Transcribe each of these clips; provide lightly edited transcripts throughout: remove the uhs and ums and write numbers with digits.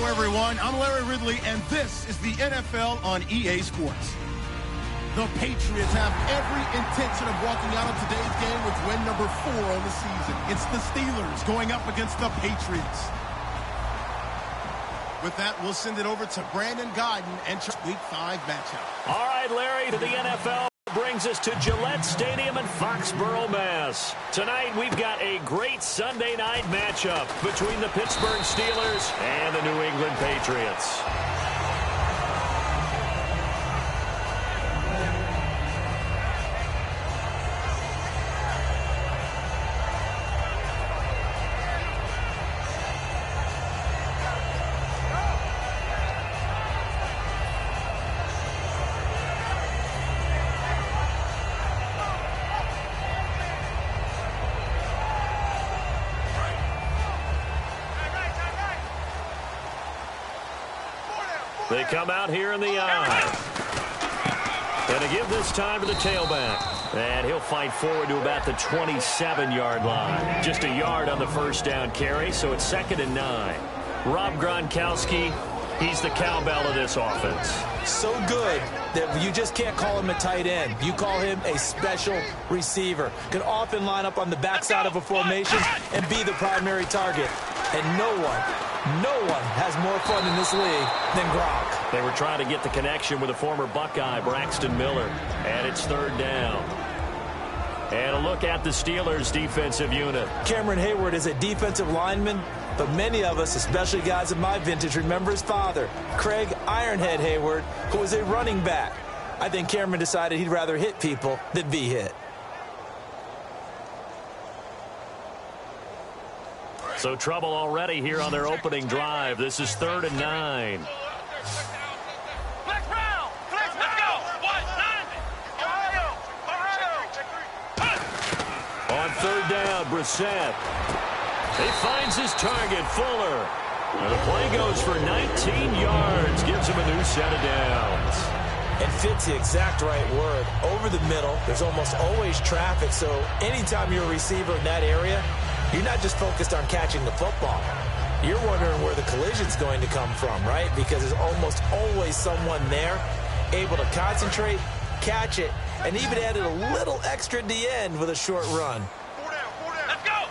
everyone. I'm Larry Ridley, and this is the NFL on EA Sports. The Patriots have every intention of walking out of today's game with win number 4 on the season. It's the Steelers going up against the Patriots. With that, we'll send it over to Brandon Godden and Week 5 matchup. All right, Larry, to the NFL. Brings us to Gillette Stadium in Foxborough, Mass. Tonight, we've got a great Sunday night matchup between the Pittsburgh Steelers and the New England Patriots. They come out here in the eye. And to give this time to the tailback. And he'll fight forward to about the 27-yard line. Just a yard on the first down carry, so it's 2nd and 9. Rob Gronkowski, he's the cowbell of this offense. So good that you just can't call him a tight end. You call him a special receiver. Can often line up on the backside of a formation and be the primary target. And no one has more fun in this league than Gronk. They were trying to get the connection with a former Buckeye, Braxton Miller. And it's 3rd down. And a look at the Steelers' defensive unit. Cameron Hayward is a defensive lineman, but many of us, especially guys of my vintage, remember his father, Craig Ironhead Hayward, who was a running back. I think Cameron decided he'd rather hit people than be hit. So trouble already here on their opening drive. This is 3rd and 9. On 3rd down, Brissett. He finds his target, Fuller. And the play goes for 19 yards. Gives him a new set of downs. And fits the exact right word. Over the middle, there's almost always traffic. So anytime you're a receiver in that area, you're not just focused on catching the football. You're wondering where the collision's going to come from, right? Because there's almost always someone there able to concentrate, catch it, and even added a little extra at the end with a short run. Let's go.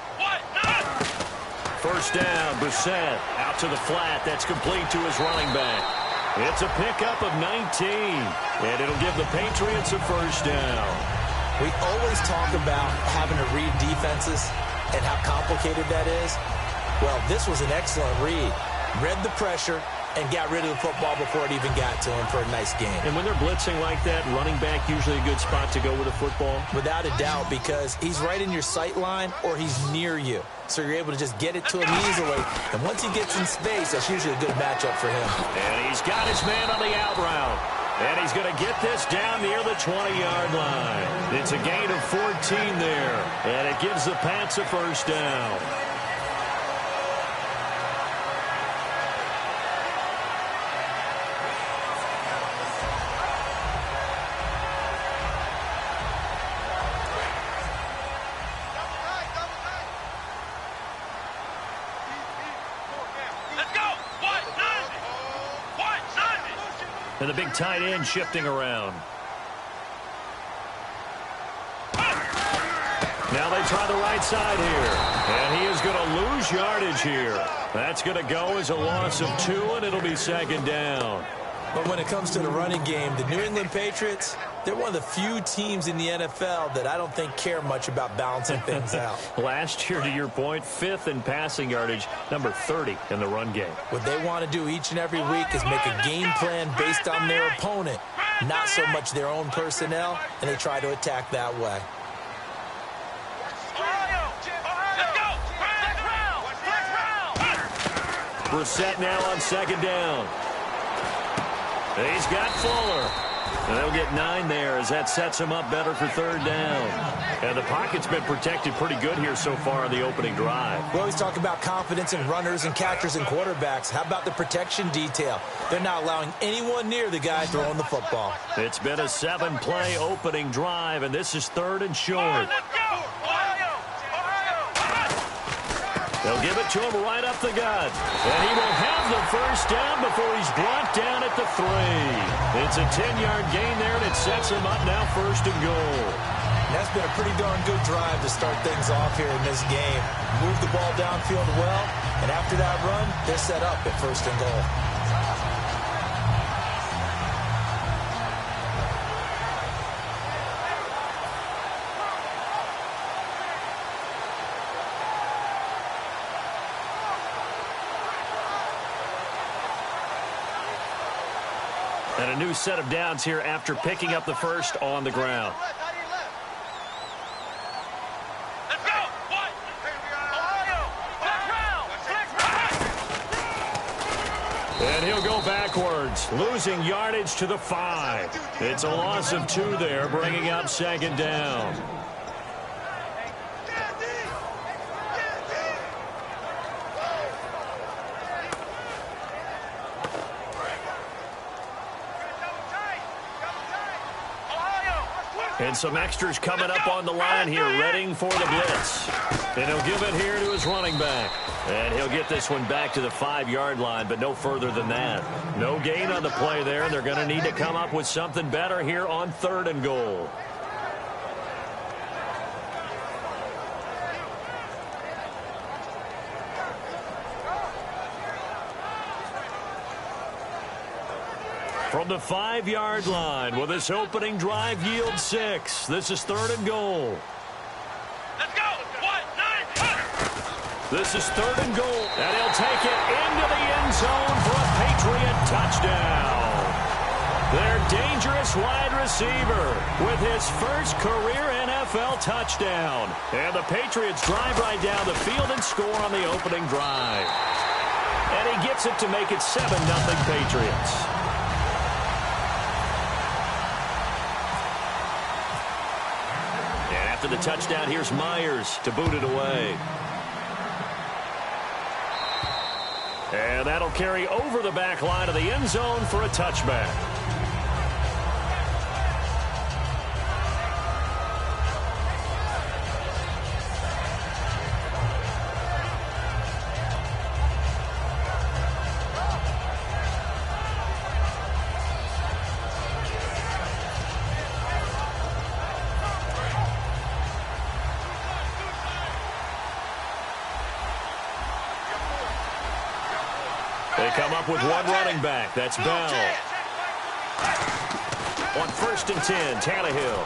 1st down, Brissett out to the flat. That's complete to his running back. It's a pickup of 19, and it'll give the Patriots a 1st down. We always talk about having to read defenses and how complicated that is. Well, this was an excellent read. Read the pressure and got rid of the football before it even got to him for a nice game. And when they're blitzing like that, running back usually a good spot to go with a football? Without a doubt, because he's right in your sight line or he's near you. So you're able to just get it to him easily. And once he gets in space, that's usually a good matchup for him. And he's got his man on the out route. And he's going to get this down near the 20-yard line. It's a gain of 14 there. And it gives the Pats a 1st down. And the big tight end shifting around. Now they try the right side here. And he is going to lose yardage here. That's going to go as a loss of 2, and it'll be 2nd down. But when it comes to the running game, the New England Patriots, they're one of the few teams in the NFL that I don't think care much about balancing things out. Last year, to your point, 5th in passing yardage, number 30 in the run game. What they want to do each and every week is make a game plan based on their opponent, not so much their own personnel, and they try to attack that way. Brissett now on 2nd down. He's got Fuller. And they'll get 9 there as that sets him up better for 3rd down. And the pocket's been protected pretty good here so far in the opening drive. We always talk about confidence in runners and catchers and quarterbacks. How about the protection detail? They're not allowing anyone near the guy throwing the football. It's been a 7-play opening drive, and this is 3rd and short. They'll give it to him right up the gut. And he will have the first down before he's brought down at the 3. It's a 10-yard gain there, and it sets him up now 1st and goal. That's been a pretty darn good drive to start things off here in this game. Move the ball downfield well, and after that run, they're set up at 1st and goal. And a new set of downs here after picking up the first on the ground. Let's go! What? And he'll go backwards, losing yardage to the 5. It's a loss of 2 there, bringing up 2nd down. And some extras coming up on the line here, readying for the blitz. And he'll give it here to his running back. And he'll get this one back to the 5-yard line, but no further than that. No gain on the play there, and they're going to need to come up with something better here on 3rd and goal. From the 5-yard line, will this opening drive yield 6? This is 3rd and goal. Let's go! 1-9! This is 3rd and goal, and he'll take it into the end zone for a Patriot touchdown. Their dangerous wide receiver with his first career NFL touchdown. And the Patriots drive right down the field and score on the opening drive. And he gets it to make it 7-0 Patriots. After the touchdown, here's Myers to boot it away. And that'll carry over the back line of the end zone for a touchback. They come up with one running back. That's Bell. On 1st and 10, Tannehill.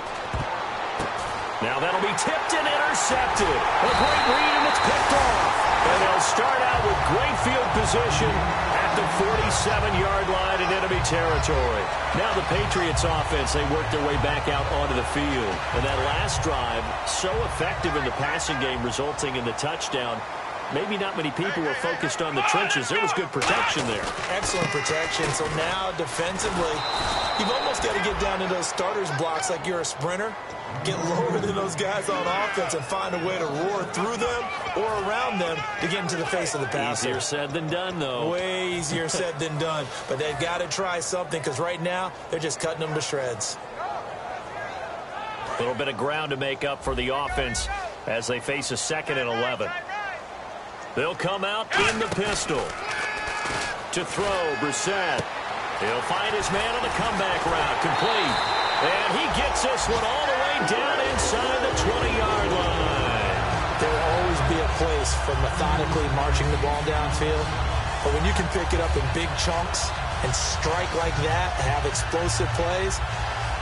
Now that'll be tipped and intercepted. A great read, and it's picked off. And they'll start out with great field position at the 47-yard line in enemy territory. Now the Patriots offense, they work their way back out onto the field. And that last drive, so effective in the passing game, resulting in the touchdown. Maybe not many people were focused on the trenches. There was good protection there. Excellent protection. So now defensively, you've almost got to get down into those starters blocks like you're a sprinter. Get lower than those guys on offense and find a way to roar through them or around them to get into the face of the passer. Easier said than done, though. Way easier said than done. But they've got to try something because right now they're just cutting them to shreds. A little bit of ground to make up for the offense as they face a 2nd and 11. They'll come out in the pistol. To throw, Brissett. He'll find his man on the comeback route. Complete. And he gets this one all the way down inside the 20-yard line. There will always be a place for methodically marching the ball downfield. But when you can pick it up in big chunks and strike like that, have explosive plays,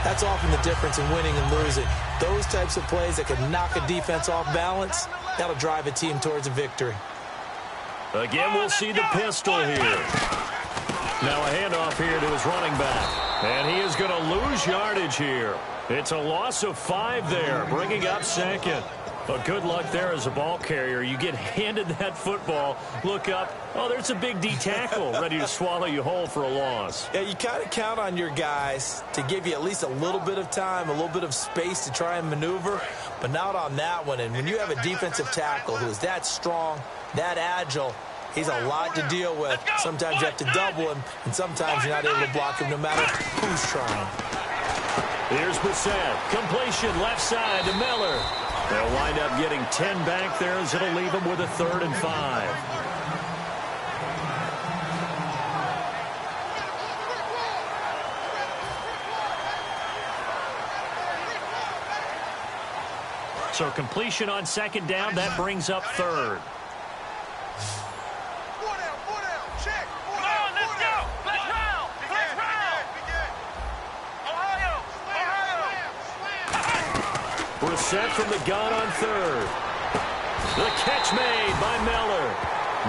that's often the difference in winning and losing. Those types of plays that can knock a defense off balance, that'll drive a team towards a victory. Again, we'll see the pistol here. Now a handoff here to his running back. And he is going to lose yardage here. It's a loss of 5 there, bringing up 2nd. But good luck there as a ball carrier. You get handed that football, look up, oh, there's a big D tackle ready to swallow you whole for a loss. Yeah, you kind of count on your guys to give you at least a little bit of time, a little bit of space to try and maneuver, but not on that one. And when you have a defensive tackle who is that strong, that agile, he's a lot to deal with. Sometimes you have to double him, and sometimes you're not able to block him no matter who's trying. Here's Brissett. Completion left side to Miller. They'll wind up getting 10 back there as it'll leave them with a 3rd and 5. So completion on second down, that brings up third. Check. Come on, let's go. Let's round. Let's round. Ohio. Brissett from the gun on third. The catch made by Miller.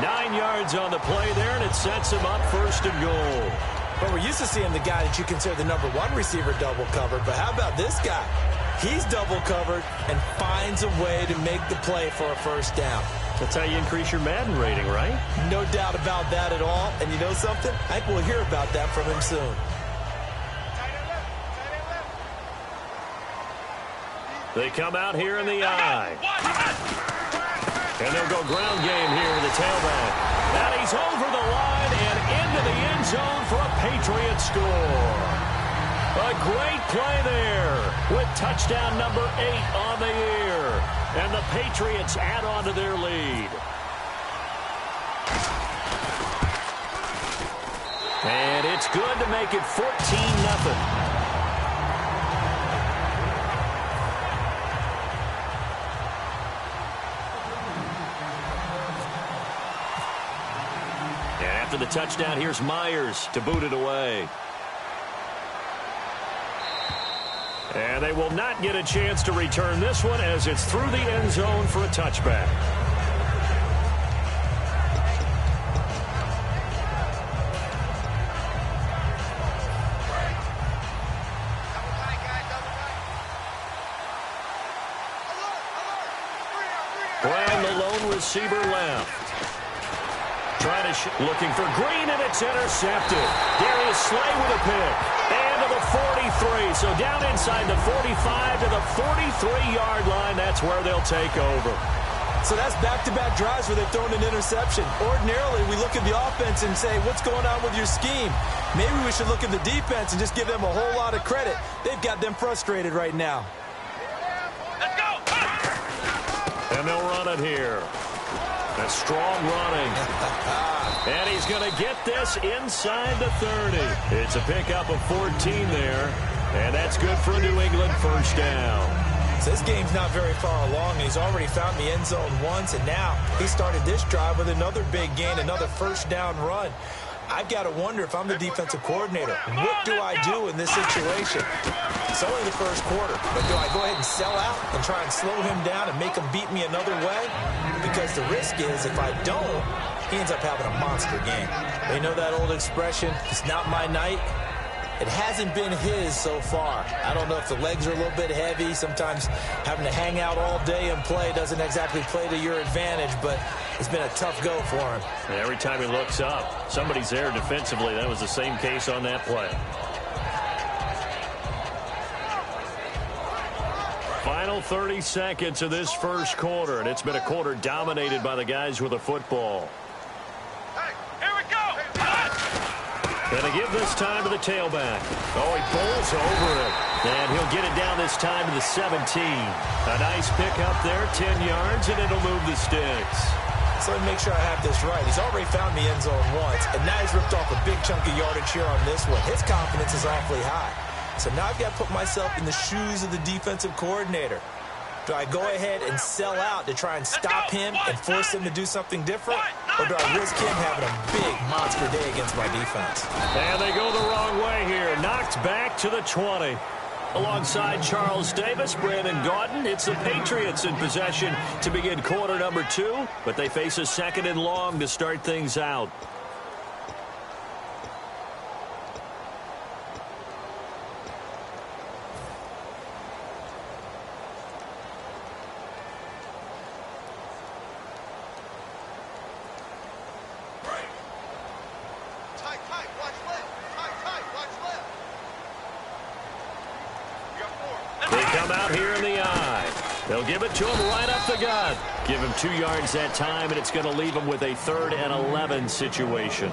9 yards on the play there, and it sets him up first and goal. But we're used to seeing the guy that you consider the number one receiver double covered. But how about this guy? He's double covered and finds a way to make the play for a first down. That's how you increase your Madden rating, right? No doubt about that at all. And you know something? I think we'll hear about that from him soon. They come out here in the eye. And they'll go ground game here with the tailback. And he's over the line and into the end zone for a Patriot score. A great play there with touchdown number 8 on the year. And the Patriots add on to their lead. And it's good to make it 14-0. After the touchdown, here's Myers to boot it away. And they will not get a chance to return this one as it's through the end zone for a touchback. Brand, the lone receiver, left. Trying to looking for Green, and it's intercepted. Darius Slay with a pick. And to the 43. So down inside the 45 to the 43-yard line. That's where they'll take over. So that's back-to-back drives where they've thrown an interception. Ordinarily, we look at the offense and say, what's going on with your scheme? Maybe we should look at the defense and just give them a whole lot of credit. They've got them frustrated right now. Let's go. And they'll run it here. A strong running. And he's going to get this inside the 30. It's a pickup of 14 there. And that's good for a New England first down. So this game's not very far along, and he's already found the end zone once, and now he started this drive with another big gain, another first down run. I've got to wonder if I'm the defensive coordinator. What do I do in this situation? It's only the first quarter, but do I go ahead and sell out and try and slow him down and make him beat me another way? Because the risk is if I don't, he ends up having a monster game. They know that old expression, it's not my night. It hasn't been his so far. I don't know if the legs are a little bit heavy. Sometimes having to hang out all day and play doesn't exactly play to your advantage, but it's been a tough go for him. And every time he looks up, somebody's there defensively. That was the same case on that play. Final 30 seconds of this first quarter, and it's been a quarter dominated by the guys with the football. Here we go. And to give this time to the tailback. Oh, he bowls over it. And he'll get it down this time to the 17. A nice pickup there, 10 yards, and it'll move the sticks. So let me make sure I have this right. He's already found the end zone once, and now he's ripped off a big chunk of yardage here on this one. His confidence is awfully high. So now I've got to put myself in the shoes of the defensive coordinator. Do I go ahead and sell out to try and stop him and force him to do something different? Or do I risk him having a big monster day against my defense? And they go the wrong way here. Knocked back to the 20. Alongside Charles Davis, Brandon Gaudin, it's the Patriots in possession to begin quarter number 2. But they face a second and long to start things out. They'll give it to him right up the gut. Give him 2 yards that time, and it's going to leave him with a 3rd and 11 situation.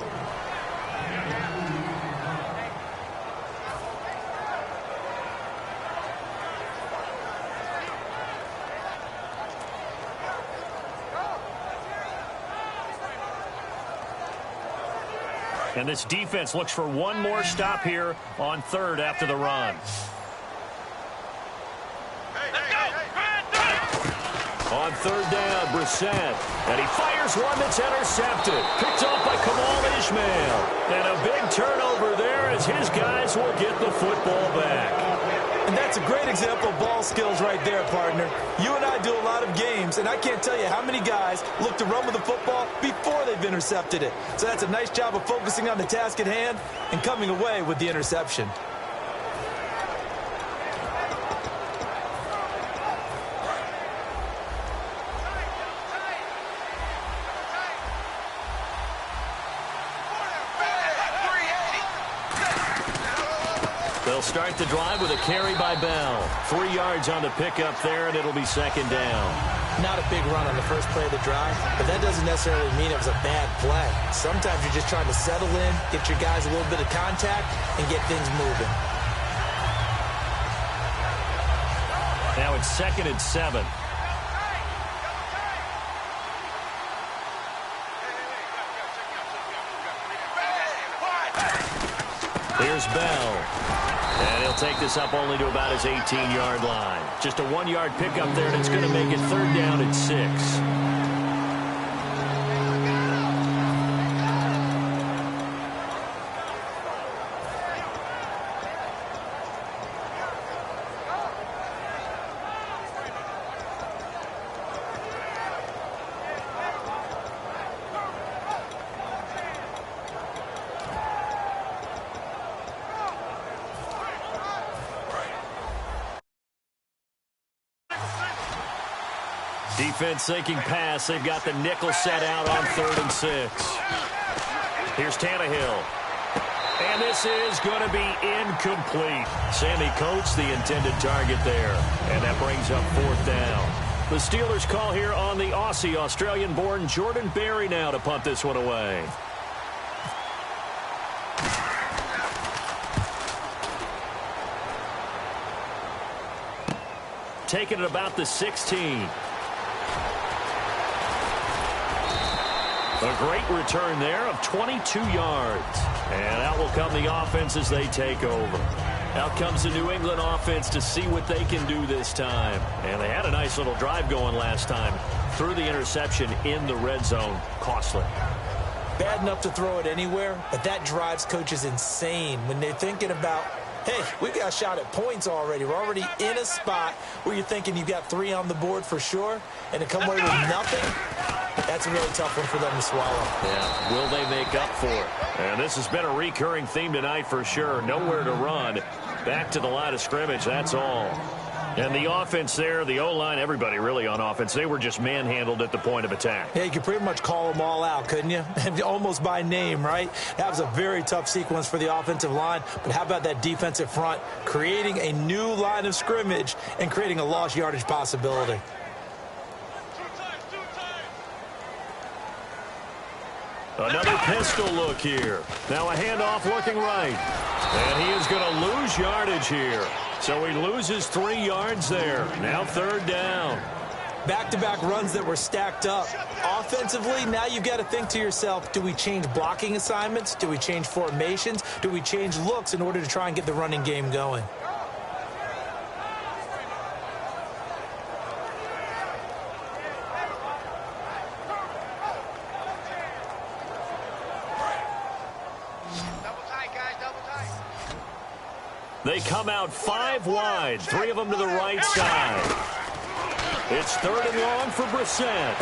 And this defense looks for one more stop here on 3rd after the run. On third down, Brissett. And he fires one that's intercepted. Picked off by Kamal Ishmael. And a big turnover there as his guys will get the football back. And that's a great example of ball skills right there, partner. You and I do a lot of games, and I can't tell you how many guys look to run with the football before they've intercepted it. So that's a nice job of focusing on the task at hand and coming away with the interception. They'll start the drive with a carry by Bell. 3 yards on the pickup there, and it'll be second down. Not a big run on the first play of the drive, but that doesn't necessarily mean it was a bad play. Sometimes you're just trying to settle in, get your guys a little bit of contact, and get things moving. Now it's 2nd and 7. Here's Bell. And he'll take this up only to about his 18-yard line. Just a 1-yard pickup there, and it's going to make it third down and 6. Defense sinking pass. They've got the nickel set out on 3rd and 6. Here's Tannehill. And this is going to be incomplete. Sammy Coates, the intended target there. And that brings up 4th down. The Steelers call here on the Aussie, Australian-born Jordan Berry now to punt this one away. Taking it about the 16. A great return there of 22 yards. And out will come the offense as they take over. Out comes the New England offense to see what they can do this time. And they had a nice little drive going last time. Threw the interception in the red zone. Costly. Bad enough to throw it anywhere, but that drives coaches insane when they're thinking about, hey, we got a shot at points already. We're already in a spot where you're thinking you've got 3 on the board for sure, and to come away with nothing, that's a really tough one for them to swallow. Yeah, will they make up for it? And this has been a recurring theme tonight for sure. Nowhere to run. Back to the line of scrimmage, that's all. And the offense there, the O-line, everybody really on offense, they were just manhandled at the point of attack. Yeah, you could pretty much call them all out, couldn't you? Almost by name, right? That was a very tough sequence for the offensive line. But how about that defensive front creating a new line of scrimmage and creating a lost yardage possibility? Another pistol look here. Now a handoff looking right. And he is going to lose yardage here. So he loses 3 yards there. Now 3rd down. Back-to-back runs that were stacked up. Offensively, now you've got to think to yourself, do we change blocking assignments? Do we change formations? Do we change looks in order to try and get the running game going? They come out 5 wide, 3 of them to the right side. It's 3rd and long for Brissett.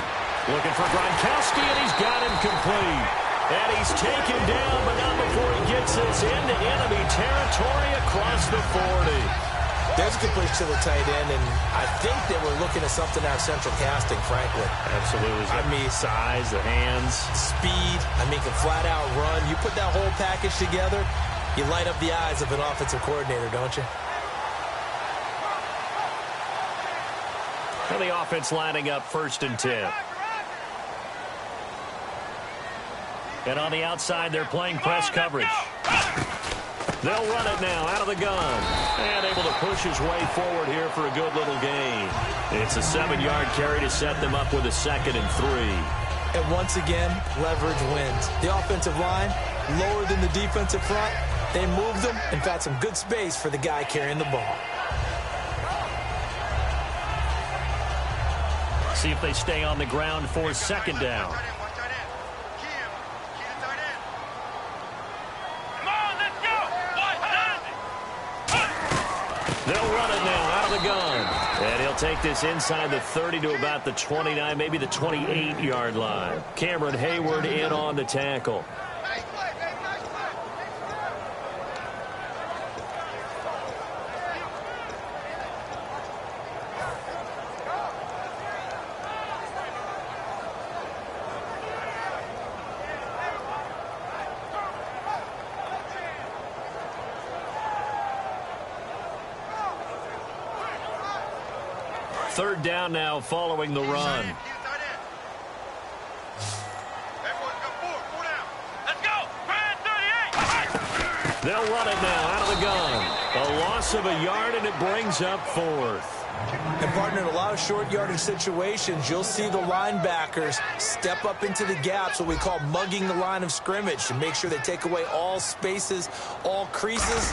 Looking for Gronkowski, and he's got him complete. And he's taken down, but not before he gets this into enemy territory across the 40. There's a completion to the tight end, and I think that we're looking at something out of central casting, frankly. Absolutely. I mean, size, the hands. Speed, I mean, can flat-out run. You put that whole package together, you light up the eyes of an offensive coordinator, don't you? And the offense lining up 1st and 10. And on the outside, they're playing press coverage. They'll run it now out of the gun. And able to push his way forward here for a good little gain. It's a 7-yard carry to set them up with a 2nd and 3. And once again, leverage wins. The offensive line, lower than the defensive front. They moved them and found some good space for the guy carrying the ball. See if they stay on the ground for second down. They'll run it now out of the gun. And he'll take this inside the 30 to about the 29, maybe the 28-yard line. Cameron Hayward in on the tackle. Third down now following the run. They'll run it now out of the gun. A loss of a yard, and it brings up fourth. And, partner, in a lot of short yardage situations, you'll see the linebackers step up into the gaps, what we call mugging the line of scrimmage, to make sure they take away all spaces, all creases.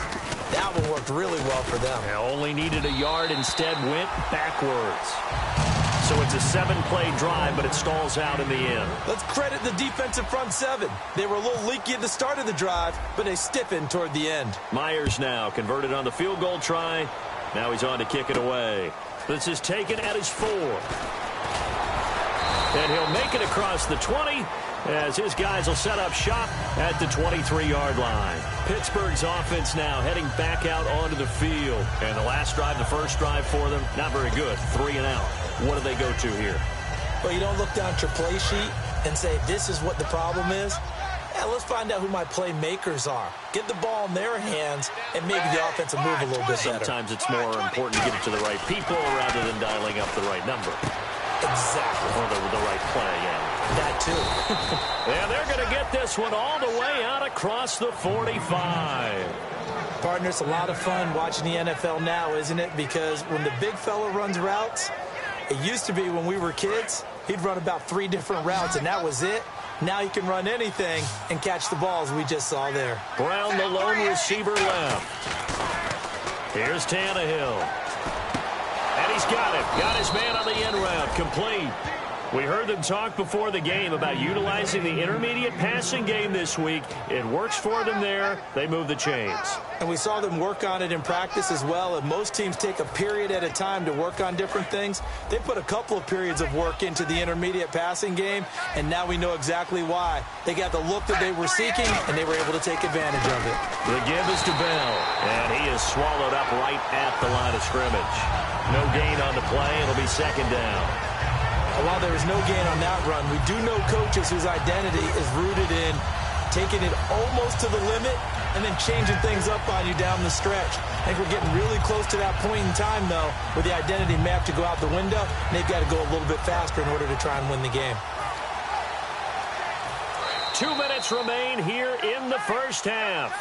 That one worked really well for them. They only needed a yard, instead went backwards. So it's a 7-play drive, but it stalls out in the end. Let's credit the defensive front seven. They were a little leaky at the start of the drive, but they stiffened toward the end. Myers now converted on the field goal try. Now he's on to kick it away. This is taken at his 4. And he'll make it across the 20 as his guys will set up shop at the 23-yard line. Pittsburgh's offense now heading back out onto the field. And the last drive, the first drive for them, not very good. 3 and out. What do they go to here? Well, you don't look down at your play sheet and say, this is what the problem is. Yeah, let's find out who my playmakers are. Get the ball in their hands, and maybe the offense will move a little bit better. Sometimes it's more important to get it to the right people rather than dialing up the right number. Exactly. Or the right play, yeah. That, too. And they're going to get this one all the way out across the 45. Partner, it's a lot of fun watching the NFL now, isn't it? Because when the big fella runs routes, it used to be when we were kids, he'd run about 3 different routes, and that was it. Now he can run anything and catch the balls we just saw there. Brown, the lone receiver, left. Here's Tannehill. And he's got it. Got his man on the end route. Complete. We heard them talk before the game about utilizing the intermediate passing game this week. It works for them there. They move the chains. And we saw them work on it in practice as well. And most teams take a period at a time to work on different things. They put a couple of periods of work into the intermediate passing game, and now we know exactly why. They got the look that they were seeking, and they were able to take advantage of it. The give is to Bell, and he is swallowed up right at the line of scrimmage. No gain on the play. It'll be second down. While there is no gain on that run, we do know coaches whose identity is rooted in taking it almost to the limit and then changing things up on you down the stretch. I think we're getting really close to that point in time, though, where the identity may have to go out the window, and they've got to go a little bit faster in order to try and win the game. 2 minutes remain here in the first half.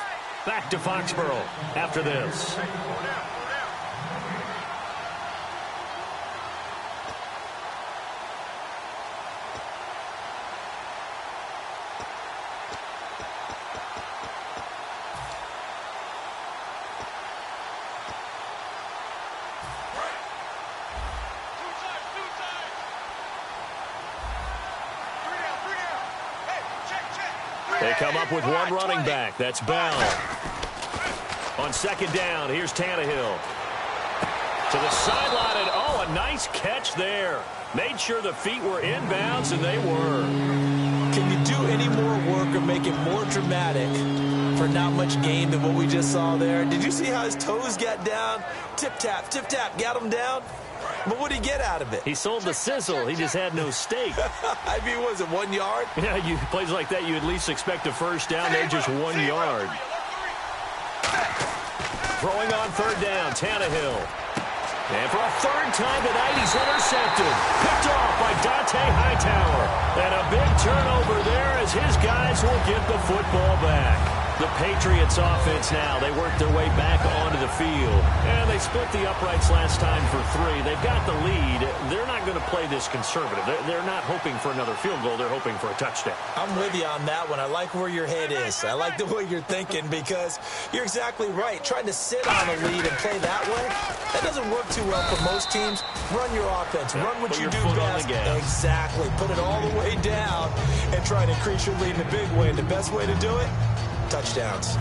Back to Foxborough after this. They come up with one running back. That's Bell. On second down, here's Tannehill. To the sideline, and oh, a nice catch there. Made sure the feet were inbounds, and they were. Can you do any more work or make it more dramatic for not much gain than what we just saw there? Did you see how his toes got down? Tip-tap, got him down. But what did he get out of it? He sold the sizzle. He just had no steak. I mean, was it 1 yard? Yeah, plays like that, you at least expect a first down. They're just 1 yard. Throwing on third down, Tannehill. And for a third time tonight, he's intercepted. Picked off by Dante Hightower. And a big turnover there as his guys will get the football back. The Patriots offense now. They work their way back onto the field. And they split the uprights last time for 3. They've got the lead. They're not going to play this conservative. They're not hoping for another field goal. They're hoping for a touchdown. I'm with you on that one. I like where your head is. I like the way you're thinking because you're exactly right. Trying to sit on a lead and play that way, that doesn't work too well for most teams. Run your offense. Run what you do best. Exactly. Put it all the way down and try to increase your lead in a big way. And the best way to do it, touchdowns.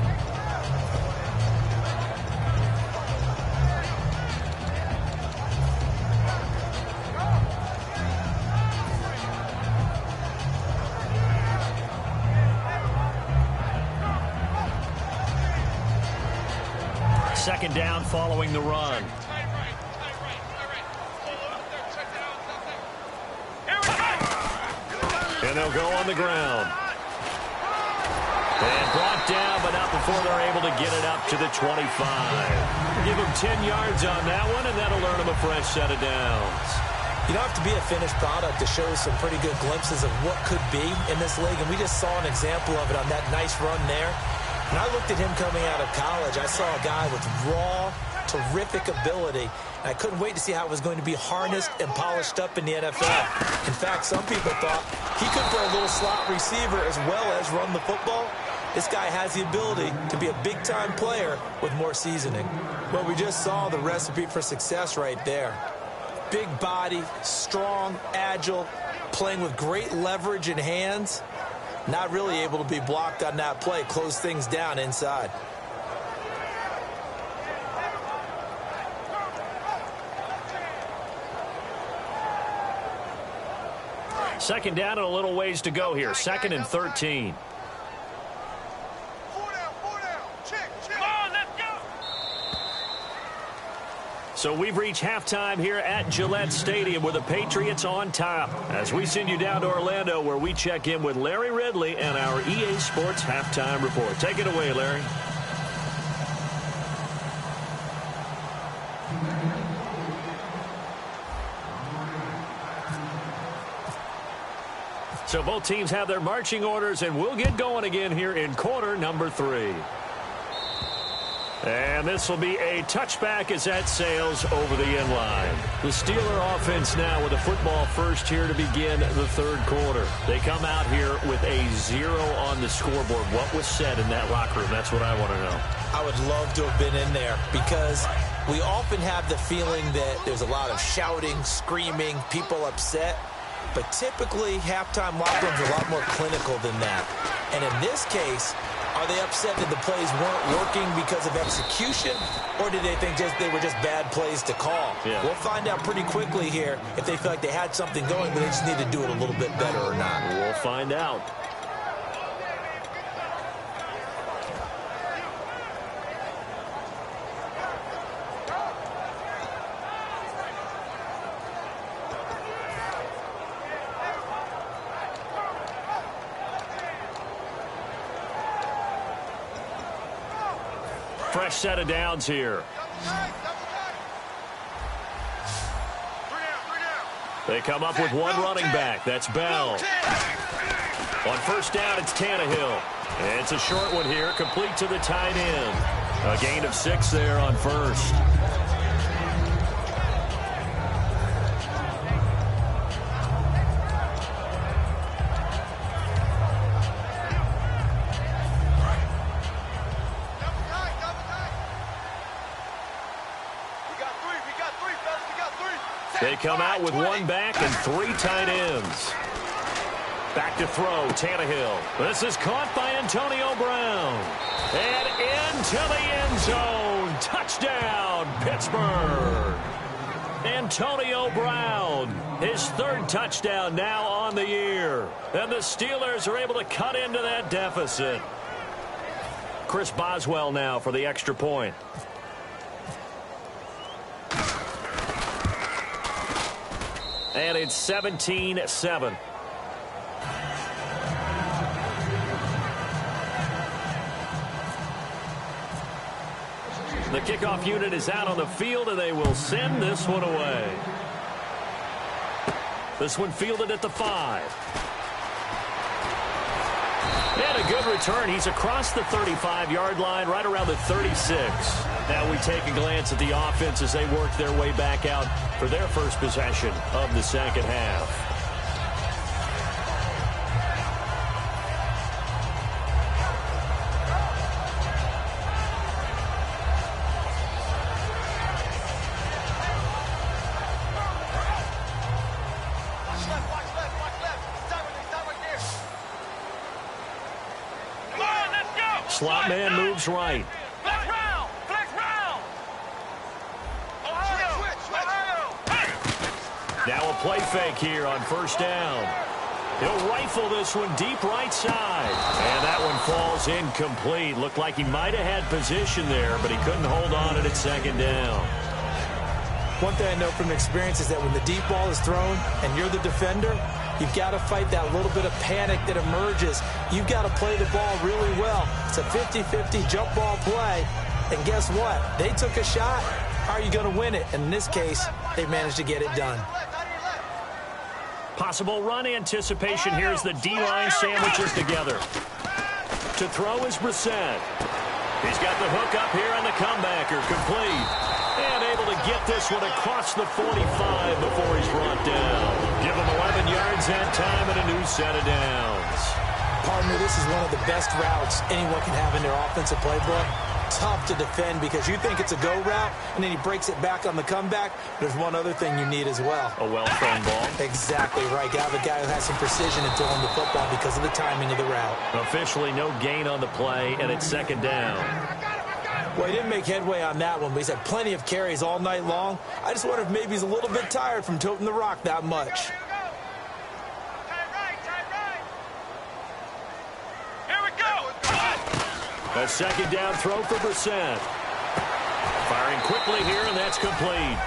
Second down following the run. And they'll go on the ground. And brought down, but not before they're able to get it up to the 25. Give them 10 yards on that one, and that'll earn them a fresh set of downs. You don't have to be a finished product to show some pretty good glimpses of what could be in this league, and we just saw an example of it on that nice run there. When I looked at him coming out of college, I saw a guy with raw, terrific ability, and I couldn't wait to see how it was going to be harnessed and polished up in the NFL. In fact, some people thought he could play a little slot receiver as well as run the football. This guy has the ability to be a big-time player with more seasoning. Well, we just saw the recipe for success right there. Big body, strong, agile, playing with great leverage in hands. Not really able to be blocked on that play. Close things down inside. Second down and a little ways to go here. 2nd and 13. So we've reached halftime here at Gillette Stadium with the Patriots on top. As we send you down to Orlando where we check in with Larry Ridley and our EA Sports Halftime Report. Take it away, Larry. So both teams have their marching orders, and we'll get going again here in quarter number 3. And this will be a touchback as that sails over the end line. The Steeler offense now with a football first here to begin the third quarter. They come out here with a 0 on the scoreboard. What was said in that locker room? That's what I want to know. I would love to have been in there because we often have the feeling that there's a lot of shouting, screaming, people upset. But typically, halftime locker rooms are a lot more clinical than that. And in this case, are they upset that the plays weren't working because of execution, or did they think they were just bad plays to call? Yeah. We'll find out pretty quickly here if they feel like they had something going, but they just need to do it a little bit better or not. We'll find out. Fresh set of downs here. They come up with one running back. That's Bell. On first down, it's Tannehill. And it's a short one here, complete to the tight end. A gain of 6 there on first. They come out with one back and 3 tight ends. Back to throw, Tannehill. This is caught by Antonio Brown. And into the end zone. Touchdown, Pittsburgh. Antonio Brown, his 3rd touchdown now on the year. And the Steelers are able to cut into that deficit. Chris Boswell now for the extra point. And it's 17-7. The kickoff unit is out on the field, and they will send this one away. This one fielded at the 5. And a good return. He's across the 35-yard line, right around the 36. Now we take a glance at the offense as they work their way back out for their first possession of the second half. Slot man moves right. Flex round! Flex round! Now a play fake here on first down. He'll rifle this one deep right side. And that one falls incomplete. Looked like he might have had position there, but he couldn't hold on at second down. One thing I know from experience is that when the deep ball is thrown and you're the defender, you've got to fight that little bit of panic that emerges. You've got to play the ball really well. It's a 50-50 jump ball play. And guess what? They took a shot. How are you going to win it? And in this case, they managed to get it done. Possible run anticipation here as the D-line sandwiches together. To throw is Brissett. He's got the hook up here on the comebacker. Complete. And able to get this one across the 45 before he's brought down. Give him 11 yards that time and a new set of downs. Partner, this is one of the best routes anyone can have in their offensive playbook. Tough to defend because you think it's a go route, and then he breaks it back on the comeback. There's one other thing you need as well. A well-thrown ball. Exactly right. You have a guy who has some precision in throwing the football because of the timing of the route. Officially no gain on the play, and it's second down. Well, he didn't make headway on that one, but he's had plenty of carries all night long. I just wonder if maybe he's a little bit tired from toting the rock that much. A second down throw for Brissett. Firing quickly here, and that's complete.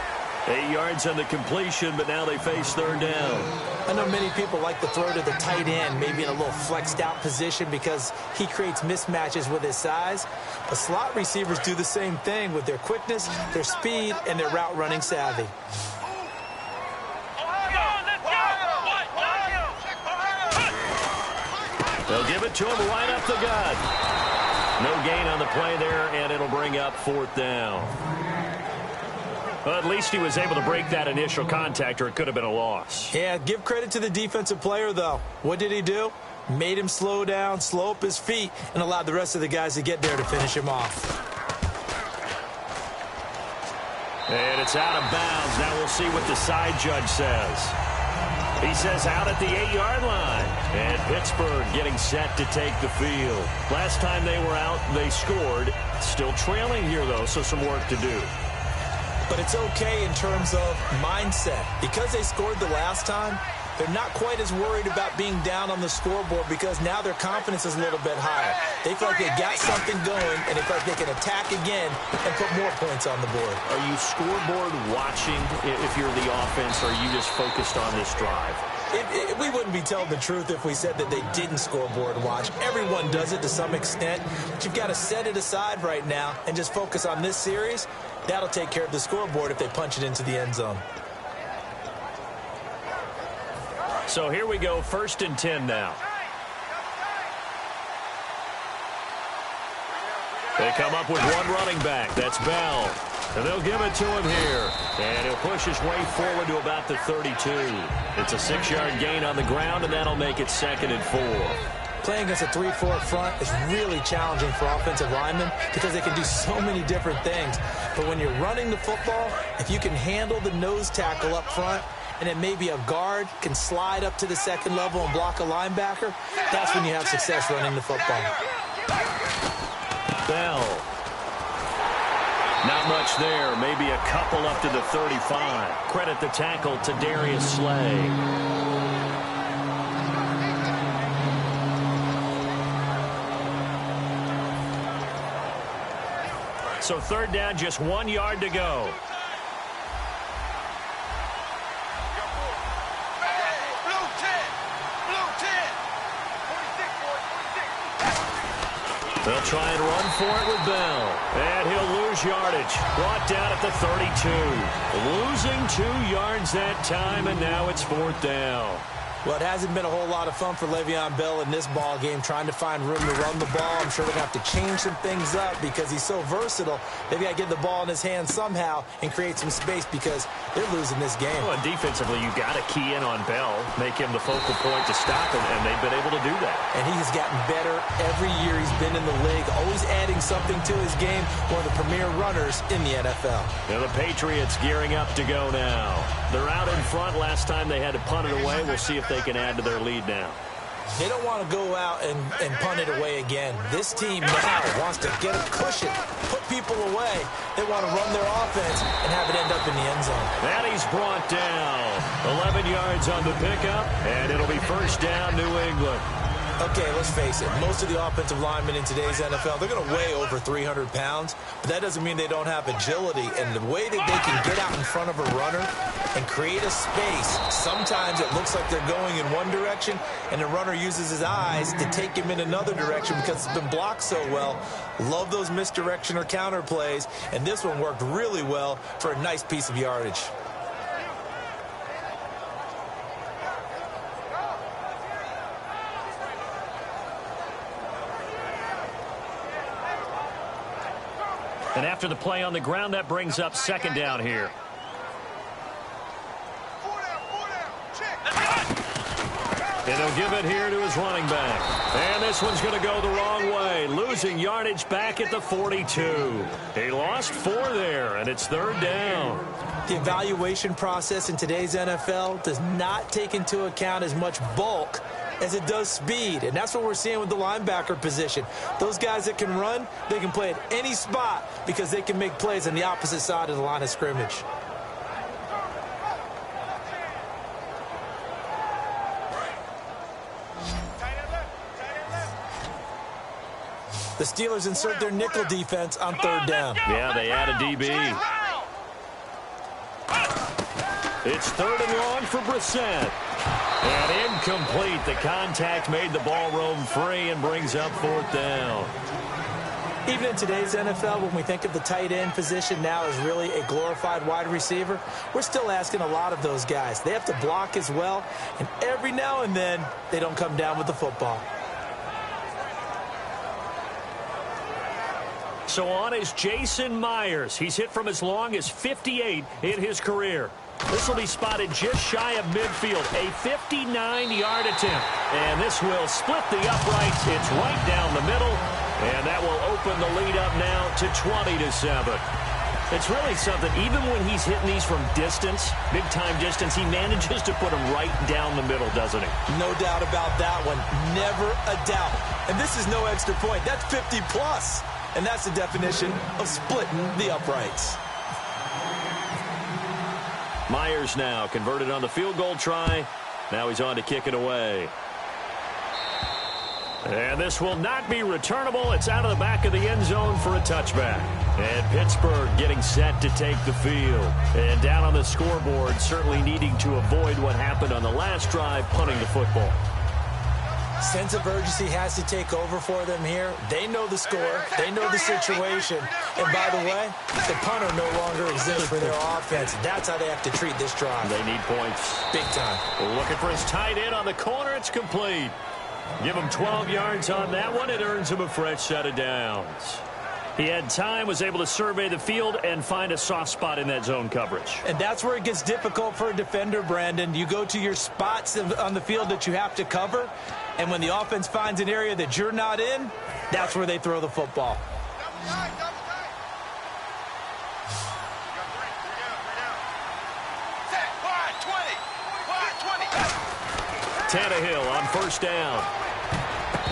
8 yards on the completion, but now they face third down. I know many people like to throw to the tight end, maybe in a little flexed out position because he creates mismatches with his size. But slot receivers do the same thing with their quickness, their speed, and their route running savvy. They'll give it to him right up the gut. No gain on the play there, and it'll bring up fourth down. Well, at least he was able to break that initial contact, or it could have been a loss. Yeah, give credit to the defensive player, though. What did he do? Made him slow down, slow up his feet, and allowed the rest of the guys to get there to finish him off. And it's out of bounds. Now we'll see what the side judge says. He says out at the 8-yard line. And Pittsburgh getting set to take the field. Last time they were out, they scored. Still trailing here, though, so some work to do. But it's okay in terms of mindset. Because they scored the last time, they're not quite as worried about being down on the scoreboard because now their confidence is a little bit higher. They feel like they got something going, and they feel like they can attack again and put more points on the board. Are you scoreboard watching if you're the offense, or are you just focused on this drive? We wouldn't be telling the truth if we said that they didn't scoreboard watch. Everyone does it to some extent. But you've got to set it aside right now and just focus on this series. That'll take care of the scoreboard if they punch it into the end zone. So here we go, 1st and 10 now. They come up with one running back. That's Bell. And they'll give it to him here. And he'll push his way forward to about the 32. It's a 6-yard gain on the ground, and that'll make it 2nd and 4. Playing against a 3-4 front is really challenging for offensive linemen because they can do so many different things. But when you're running the football, if you can handle the nose tackle up front, and then maybe a guard can slide up to the second level and block a linebacker, that's when you have success running the football. Bell. Not much there. Maybe a couple up to the 35. Credit the tackle to Darius Slay. So 3rd down, just 1 yard to go. They'll try and run for it with Bell. And he'll lose yardage. Brought down at the 32. Losing 2 yards that time, and now it's 4th down. Well, it hasn't been a whole lot of fun for Le'Veon Bell in this ball game, trying to find room to run the ball. I'm sure they're going to have to change some things up because he's so versatile. They've got to get the ball in his hands somehow and create some space because they're losing this game. Well, and defensively, you've got to key in on Bell, make him the focal point to stop him, and they've been able to do that. And he has gotten better every year he's been in the league, always adding something to his game, one of the premier runners in the NFL. Now the Patriots gearing up to go now. They're out in front. Last time they had to punt it away. We'll see if they can add to their lead now. They don't want to go out and punt it away again. This team now wants to get a cushion, put people away. They want to run their offense and have it end up in the end zone. And he's brought down. 11 yards on the pickup, and it'll be first down, New England. Okay, let's face it. Most of the offensive linemen in today's NFL, they're going to weigh over 300 pounds, but that doesn't mean they don't have agility. And the way that they can get out in front of a runner and create a space, sometimes it looks like they're going in one direction, and the runner uses his eyes to take him in another direction because it's been blocked so well. Love those misdirection or counter plays, and this one worked really well for a nice piece of yardage. And after the play on the ground, that brings up second down here. And he'll give it here to his running back. And this one's going to go the wrong way. Losing yardage back at the 42. He lost 4 there, and it's third down. The evaluation process in today's NFL does not take into account as much bulk as it does speed, and that's what we're seeing with the linebacker position. Those guys that can run, they can play at any spot because they can make plays on the opposite side of the line of scrimmage. The Steelers insert their nickel defense on third down. Yeah, they add a DB. It's third and long for Brissett. And incomplete. The contact made the ball roam free and brings up fourth down. Even in today's NFL, when we think of the tight end position now as really a glorified wide receiver, we're still asking a lot of those guys. They have to block as well, and every now and then, they don't come down with the football. So on is Jason Myers. He's hit from as long as 58 in his career. This will be spotted just shy of midfield, a 59-yard attempt. And this will split the uprights. It's right down the middle, and that will open the lead up now to 20-7. It's really something. Even when he's hitting these from distance, big-time distance, he manages to put them right down the middle, doesn't he? No doubt about that one. Never a doubt. And this is no extra point. That's 50-plus. And that's the definition of splitting the uprights. Myers now converted on the field goal try. Now he's on to kick it away. And this will not be returnable. It's out of the back of the end zone for a touchback. And Pittsburgh getting set to take the field. And down on the scoreboard, certainly needing to avoid what happened on the last drive, punting the football. Sense of urgency has to take over for them here. They know the score. They know the situation. And by the way, the punter no longer exists for their offense. That's how they have to treat this drive. They need points. Big time. Looking for his tight end on the corner. It's complete. Give him 12 yards on that one. It earns him a fresh set of downs. He had time, was able to survey the field and find a soft spot in that zone coverage. And that's where it gets difficult for a defender, Brandon. You go to your spots on the field that you have to cover, and when the offense finds an area that you're not in, that's where they throw the football. Tannehill on first down.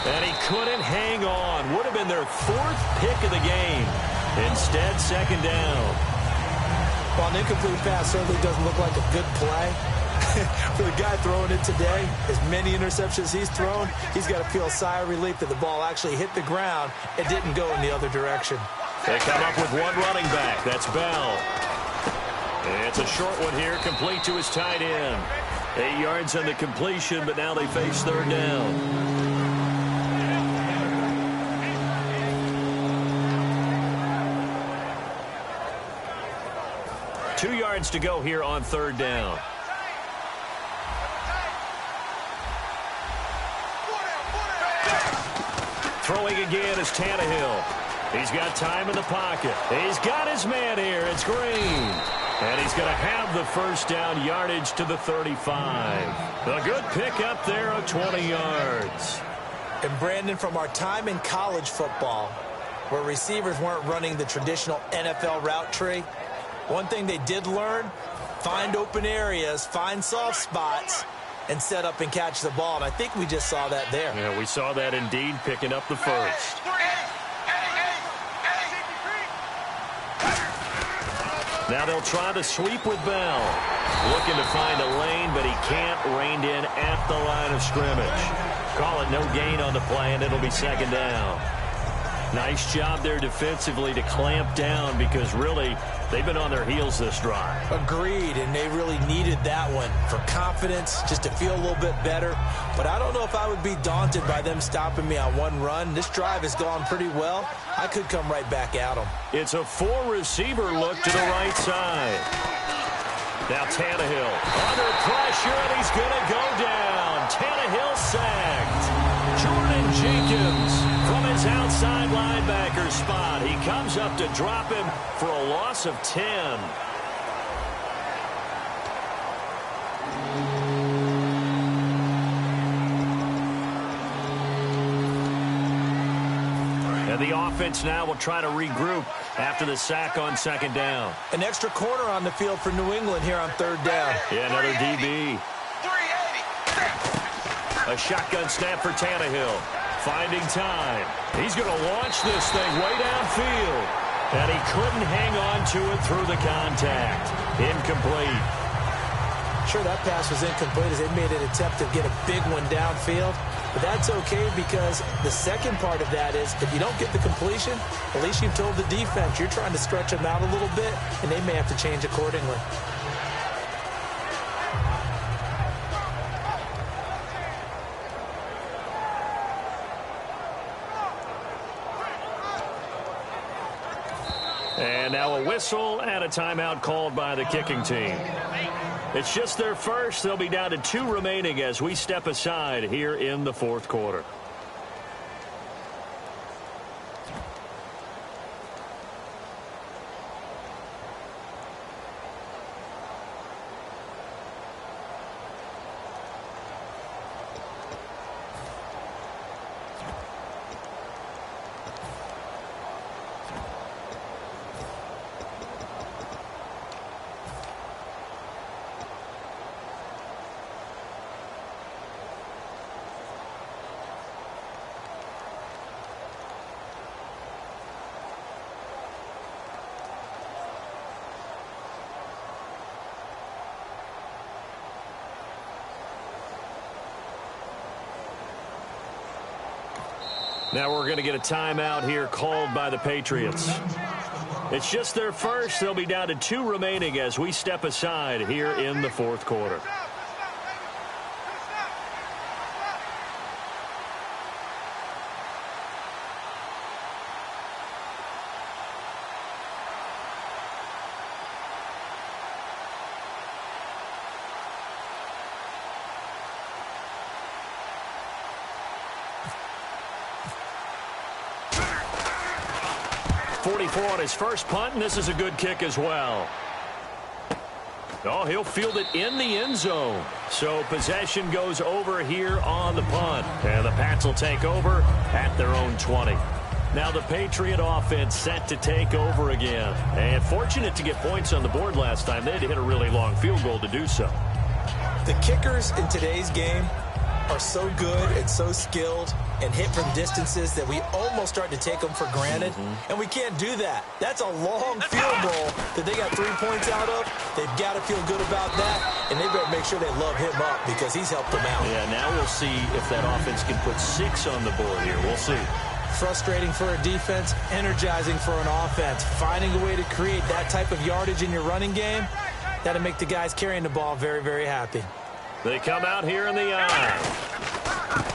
And he couldn't hang on. Would have been their 4th pick of the game. Instead, second down. Well, an incomplete pass certainly doesn't look like a good play. For the guy throwing it today, as many interceptions he's thrown, he's got to feel a sigh of relief that the ball actually hit the ground and didn't go in the other direction. They come up with one running back. That's Bell. It's a short one here, complete to his tight end. 8 yards on the completion, but now they face third down. 2 yards to go here on third down. Throwing again is Tannehill. He's got time in the pocket. He's got his man here. It's Green. And he's going to have the first down yardage to the 35. A good pickup there of 20 yards. And Brandon, from our time in college football, where receivers weren't running the traditional NFL route tree, one thing they did learn, find open areas, find soft spots, and set up and catch the ball. And I think we just saw that there. Yeah, we saw that indeed, picking up the first. Now they'll try to sweep with Bell. Looking to find a lane, but he can't. Reined in at the line of scrimmage. Call it no gain on the play, and it'll be second down. Nice job there defensively to clamp down, because really they've been on their heels this drive. Agreed, and they really needed that one for confidence, just to feel a little bit better. But I don't know if I would be daunted by them stopping me on one run. This drive has gone pretty well. I could come right back at them. It's a four-receiver look to the right side. Now Tannehill under pressure, and he's going to go down. Tannehill sacked. Jordan Jenkins from his outside linebacker spot. He comes up to drop him for a loss of 10. And the offense now will try to regroup after the sack on second down. An extra corner on the field for New England here on third down. Yeah, another DB. A shotgun snap for Tannehill. Finding time. He's going to launch this thing way downfield. And he couldn't hang on to it through the contact. Incomplete. Sure, that pass was incomplete as they made an attempt to get a big one downfield. But that's okay, because the second part of that is if you don't get the completion, at least you've told the defense you're trying to stretch them out a little bit, and they may have to change accordingly. And now a whistle and a timeout called by the kicking team. It's just their first. They'll be down to 2 remaining as we step aside here in the fourth quarter. Now we're going to get a timeout here called by the Patriots. It's just their first. They'll be down to 2 remaining as we step aside here in the fourth quarter. On his first punt, and this is a good kick as well. Oh, he'll field it in the end zone. So possession goes over here on the punt, and the Pats will take over at their own 20. Now the Patriot offense set to take over again, and fortunate to get points on the board last time. They had to hit a really long field goal to do so. The kickers in today's game are so good and so skilled and hit from distances that we almost start to take them for granted. And we can't do that. That's a long field goal that they got 3 points out of. They've got to feel good about that, and they better make sure they love him up because he's helped them out. Yeah, now we'll see if that offense can put 6 on the board here. We'll see. Frustrating for a defense, energizing for an offense. Finding a way to create that type of yardage in your running game, that'll make the guys carrying the ball very, very happy. They come out here in the eye.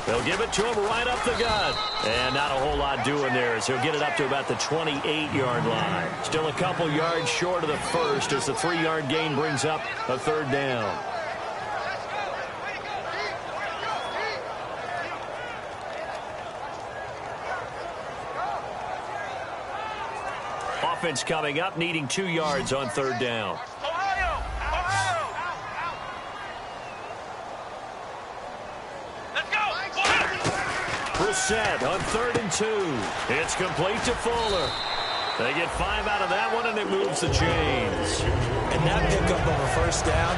They'll give it to him right up the gut. And not a whole lot doing there as he'll get it up to about the 28-yard line. Still a couple yards short of the first as the 3-yard gain brings up a third down. Offense coming up, needing 2 yards on third down. Ohio! Ohio! Let's go! Brissett on 3rd and 2. It's complete to Fuller. They get 5 out of that one, and it moves the chains. And that pickup of a first down,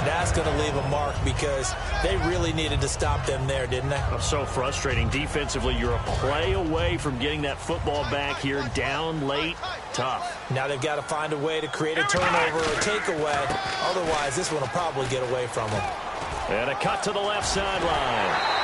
that's going to leave a mark because they really needed to stop them there, didn't they? So frustrating. Defensively, you're a play away from getting that football back here, down late, tough. Now they've got to find a way to create a turnover or takeaway. Otherwise, this one will probably get away from them. And a cut to the left sideline.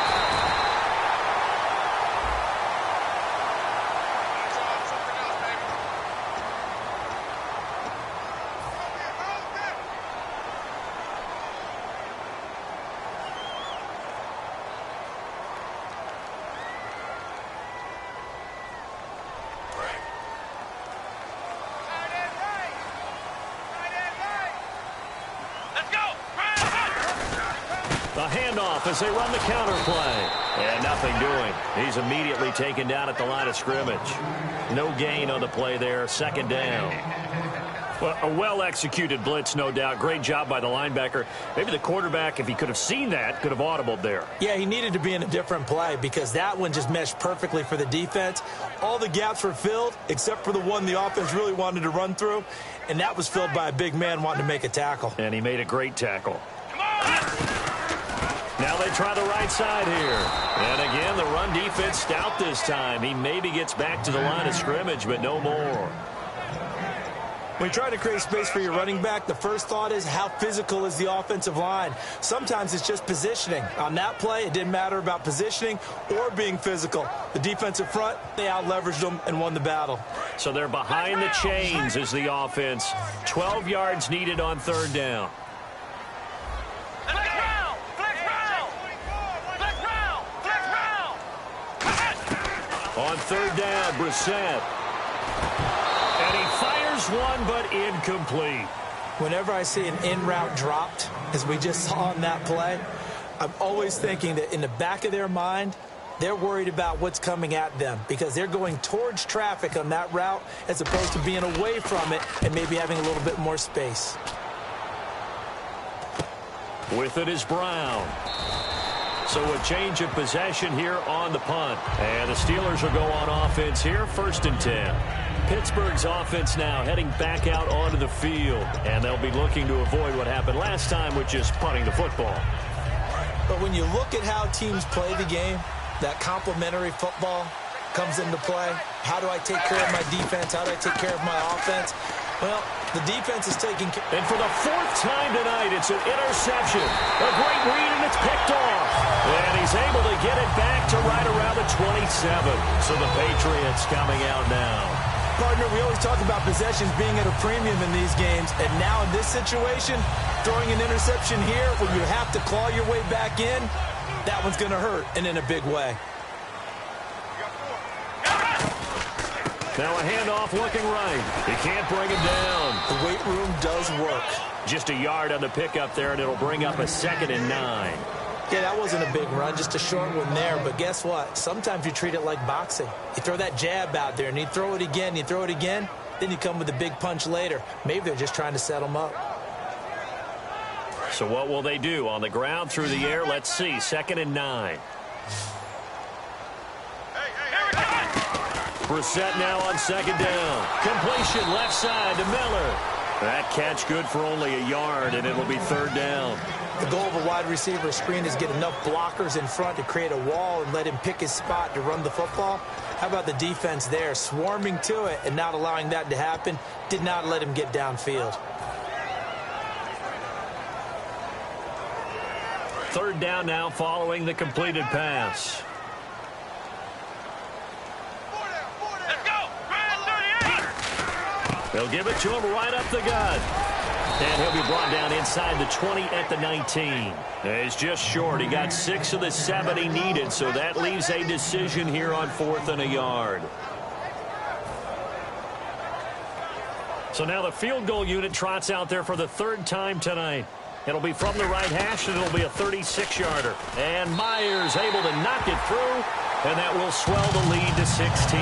As they run the counter play. And nothing doing. He's immediately taken down at the line of scrimmage. No gain on the play there. 2nd down. Well, a well-executed blitz, no doubt. Great job by the linebacker. Maybe the quarterback, if he could have seen that, could have audibled there. Yeah, he needed to be in a different play because that one just meshed perfectly for the defense. All the gaps were filled except for the one the offense really wanted to run through, and that was filled by a big man wanting to make a tackle. And he made a great tackle. Now they try the right side here. And again, the run defense stout this time. He maybe gets back to the line of scrimmage, but no more. When you try to create space for your running back, the first thought is how physical is the offensive line. Sometimes it's just positioning. On that play, it didn't matter about positioning or being physical. The defensive front, they out-leveraged them and won the battle. So they're behind the chains as the offense. 12 yards needed on 3rd down. On 3rd down, Brissett. And he fires one, but incomplete. Whenever I see an in-route dropped, as we just saw on that play, I'm always thinking that in the back of their mind, they're worried about what's coming at them because they're going towards traffic on that route as opposed to being away from it and maybe having a little bit more space. With it is Brown. So a change of possession here on the punt. And the Steelers will go on offense here, 1st and 10. Pittsburgh's offense now heading back out onto the field. And they'll be looking to avoid what happened last time, which is punting the football. But when you look at how teams play the game, that complementary football comes into play. How do I take care of my defense? How do I take care of my offense? Well, the defense is taking care. And for the 4th time tonight, it's an interception. A great read, and it's picked off. And he's able to get it back to right around the 27. So the Patriots coming out now. Partner, we always talk about possessions being at a premium in these games. And now in this situation, throwing an interception here when you have to claw your way back in, that one's going to hurt, and in a big way. Now a handoff looking right. He can't bring him down. The weight room does work. Just a yard on the pickup there, and it'll bring up a 2nd and 9. Yeah, that wasn't a big run, just a short one there. But guess what? Sometimes you treat it like boxing. You throw that jab out there, and you throw it again, you throw it again, then you come with a big punch later. Maybe they're just trying to set them up. So what will they do? On the ground, through the air, let's see. 2nd and 9. Brissett now on 2nd down. Completion left side to Miller. That catch good for only a yard, and it'll be 3rd down. The goal of a wide receiver screen is get enough blockers in front to create a wall and let him pick his spot to run the football. How about the defense there, swarming to it and not allowing that to happen? Did not let him get downfield. 3rd down now following the completed pass. They'll give it to him right up the gut. And he'll be brought down inside the 20 at the 19. He's just short. He got 6 of the 7 he needed, so that leaves a decision here on 4th and a yard. So now the field goal unit trots out there for the 3rd time tonight. It'll be from the right hash, and it'll be a 36-yarder. And Myers able to knock it through, and that will swell the lead to 16.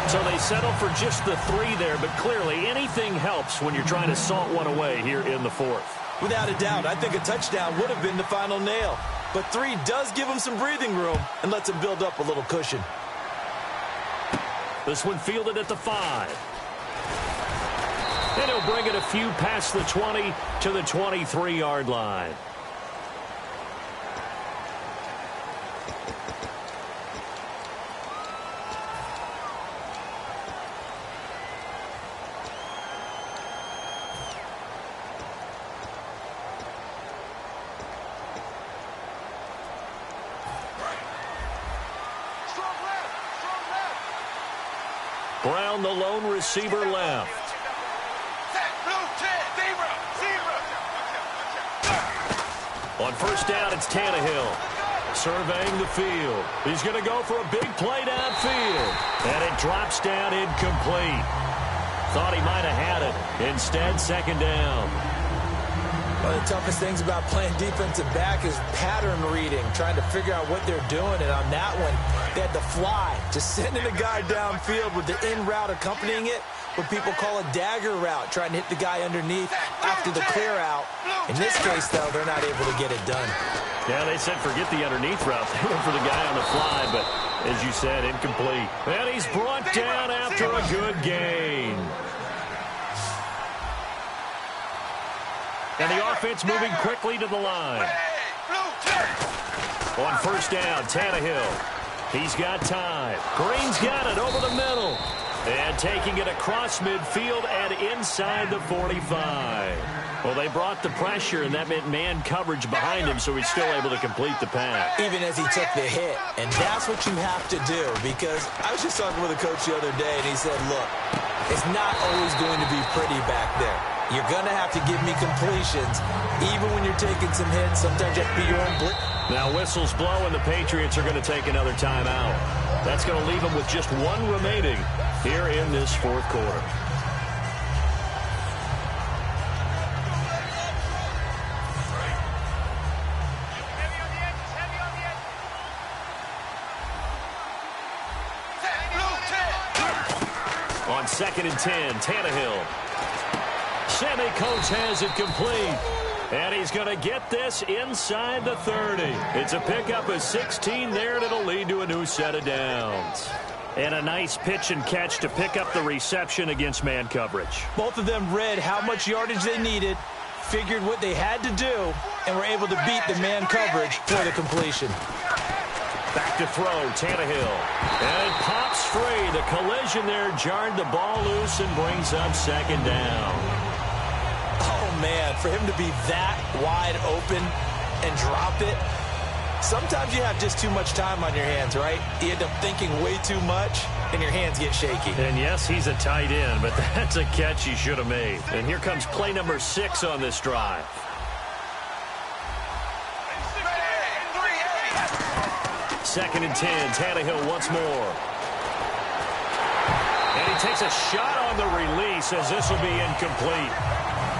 So they settle for just the 3 there, but clearly anything helps when you're trying to salt one away here in the 4th. Without a doubt, I think a touchdown would have been the final nail. But 3 does give him some breathing room and lets him build up a little cushion. This one fielded at the 5. And he'll bring it a few past the 20 to the 23-yard line. Brown, the lone receiver, left. On first down, it's Tannehill. Surveying the field. He's going to go for a big play downfield. And it drops down incomplete. Thought he might have had it. Instead, second down. One of the toughest things about playing defensive back is pattern reading, trying to figure out what they're doing. And on that one, they had to fly, just sending a guy downfield with the in route accompanying it, what people call a dagger route, trying to hit the guy underneath after the clear out. In this case, though, they're not able to get it done. Yeah, they said forget the underneath route. They went for the guy on the fly, but as you said, incomplete. And he's brought down after a good gain. And the offense moving quickly to the line. On first down, Tannehill. He's got time. Green's got it over the middle. And taking it across midfield and inside the 45. Well, they brought the pressure, and that meant man coverage behind him, so he's still able to complete the pass. Even as he took the hit. And that's what you have to do, because I was just talking with a coach the other day, and he said, look, it's not always going to be pretty back there. You're going to have to give me completions, even when you're taking some hits. Sometimes you have to be your own blitz. Now whistles blow, and the Patriots are going to take another timeout. That's going to leave them with just 1 remaining here in this 4th quarter. On 2nd and 10, Tannehill. Sammy Coates has it complete. And he's going to get this inside the 30. It's a pickup of 16 there, and it'll lead to a new set of downs. And a nice pitch and catch to pick up the reception against man coverage. Both of them read how much yardage they needed, figured what they had to do, and were able to beat the man coverage for the completion. Back to throw, Tannehill. And it pops free. The collision there jarred the ball loose and brings up second down. Oh, man, for him to be that wide open and drop it. Sometimes you have just too much time on your hands, right? You end up thinking way too much, and your hands get shaky. And yes, he's a tight end, but that's a catch he should have made. And here comes play number 6 on this drive. Second and 10, Tannehill once more. And he takes a shot on the release as this will be incomplete.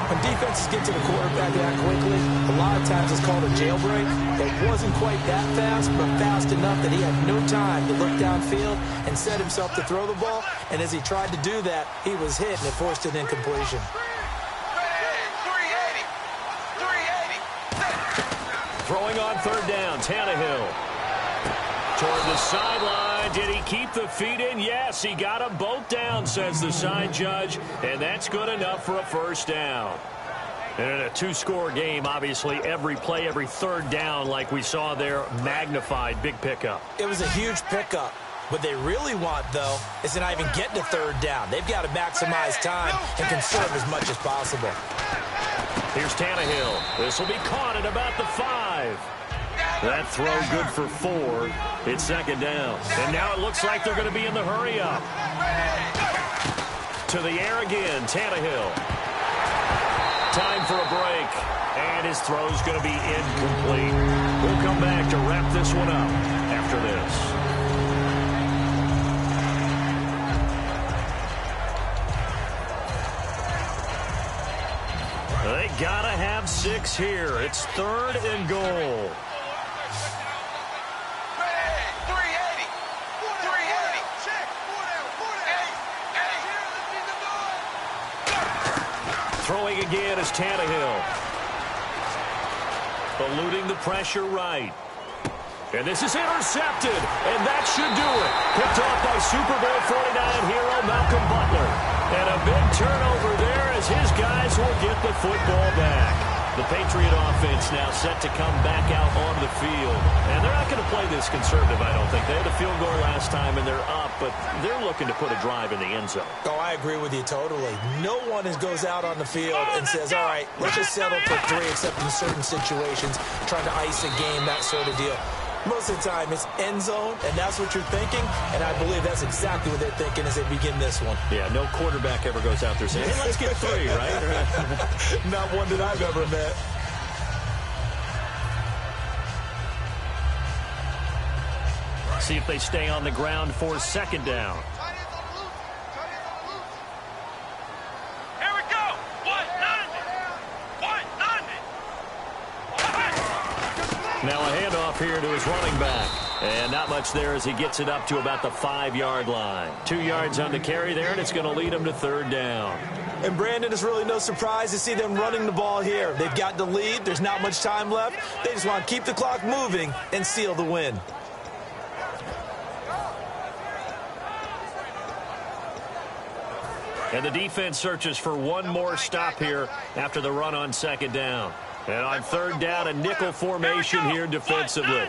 When defenses get to the quarterback that quickly, a lot of times it's called a jailbreak. It wasn't quite that fast, but fast enough that he had no time to look downfield and set himself to throw the ball. And as he tried to do that, he was hit, and it forced an incompletion. Throwing on third down, Tannehill. Toward the sideline. Did he keep the feet in? Yes, he got them both down, says the side judge, and that's good enough for a first down. And in a 2-score game, obviously, every play, every third down, like we saw there, magnified, big pickup. It was a huge pickup. What they really want, though, is to not even get to third down. They've got to maximize time and conserve as much as possible. Here's Tannehill. This will be caught at about the 5. That throw good for 4. It's second down. And now it looks like they're going to be in the hurry-up. To the air again, Tannehill. Time for a break. And his throw's going to be incomplete. We'll come back to wrap this one up after this. They gotta have 6 here. It's 3rd and goal. Throwing again is Tannehill. Eluding the pressure right. And this is intercepted, and that should do it. Picked off by Super Bowl 49 hero Malcolm Butler. And a big turnover there as his guys will get the football back. The Patriot offense now set to come back out on the field. And they're not going to play this conservative, I don't think. They had a field goal last time, and they're up, but they're looking to put a drive in the end zone. Oh, I agree with you totally. No one goes out on the field and says, all right, let's just settle for 3, except in certain situations, trying to ice a game, that sort of deal. Most of the time, it's end zone, and that's what you're thinking, and I believe that's exactly what they're thinking as they begin this one. Yeah, no quarterback ever goes out there saying, hey, let's get 3, right? Not one that I've ever met. See if they stay on the ground for second down. Here we go. 1-9. Now a handoff here to his running back. And not much there as he gets it up to about the 5-yard line. 2 yards on the carry there, and it's going to lead him to third down. And Brandon, it's really no surprise to see them running the ball here. They've got the lead. There's not much time left. They just want to keep the clock moving and seal the win. And the defense searches for one more stop here after the run on second down. And on third down, a nickel formation here defensively.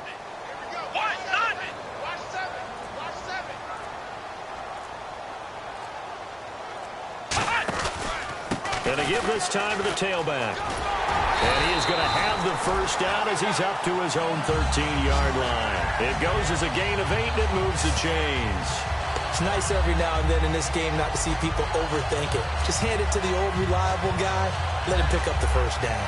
And to give this time to the tailback. And he is going to have the first down as he's up to his own 13-yard line. It goes as a gain of 8, and it moves the chains. It's nice every now and then in this game not to see people overthink it. Just hand it to the old reliable guy. Let him pick up the first down.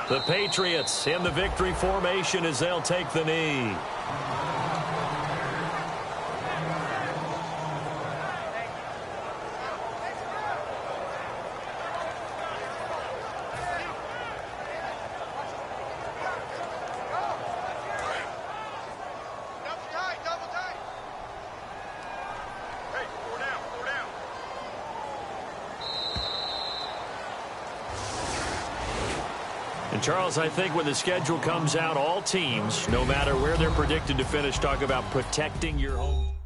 The Patriots in the victory formation as they'll take the knee. And Charles, I think when the schedule comes out, all teams, no matter where they're predicted to finish, talk about protecting your home.